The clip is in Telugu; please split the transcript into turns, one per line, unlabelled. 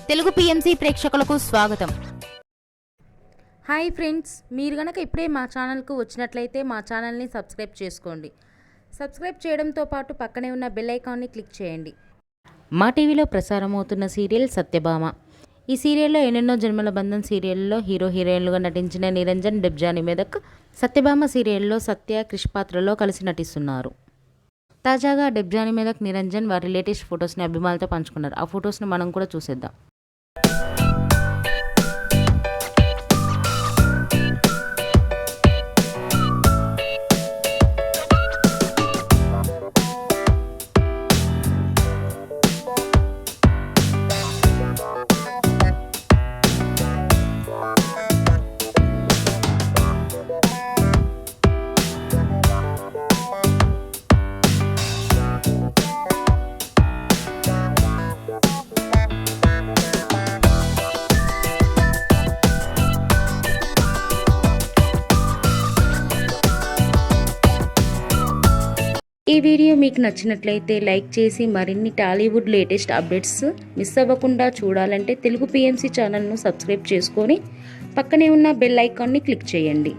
తెలుగు పిఎంసి ప్రేక్షకులకు స్వాగతం.
హాయ్ ఫ్రెండ్స్, మీరు గనక ఇప్పుడే మా ఛానల్కు వచ్చినట్లయితే మా ఛానల్ని సబ్స్క్రైబ్ చేసుకోండి. సబ్స్క్రైబ్ చేయడంతో పాటు పక్కనే ఉన్న బెల్ ఐకాన్ని క్లిక్ చేయండి.
మా టీవీలో ప్రసారమవుతున్న సీరియల్ సత్యభామ. ఈ సీరియల్లో ఎన్నెన్నో జన్మల బంధం సీరియల్లో హీరో హీరోయిన్లుగా నటించిన నిరంజన్, డెబ్జానీ మెదక్ సత్యభామ సీరియల్లో సత్య, క్రిష్ పాత్రలో కలిసి నటిస్తున్నారు. తాజాగా డెబ్జానీ మెదక్, నిరంజన్ వారి లేటెస్ట్ ఫొటోస్ని అభిమానులతో పంచుకున్నారు. ఆ ఫొటోస్ని మనం కూడా చూసేద్దాం. ఈ వీడియో మీకు నచ్చినట్లయితే లైక్ చేసి మరిన్ని టాలీవుడ్ లేటెస్ట్ అప్డేట్స్ మిస్ అవ్వకుండా చూడాలంటే తెలుగు పిఎంసి ఛానల్ను సబ్స్క్రైబ్ చేసుకొని పక్కనే ఉన్న బెల్ ఐకాన్ని క్లిక్ చేయండి.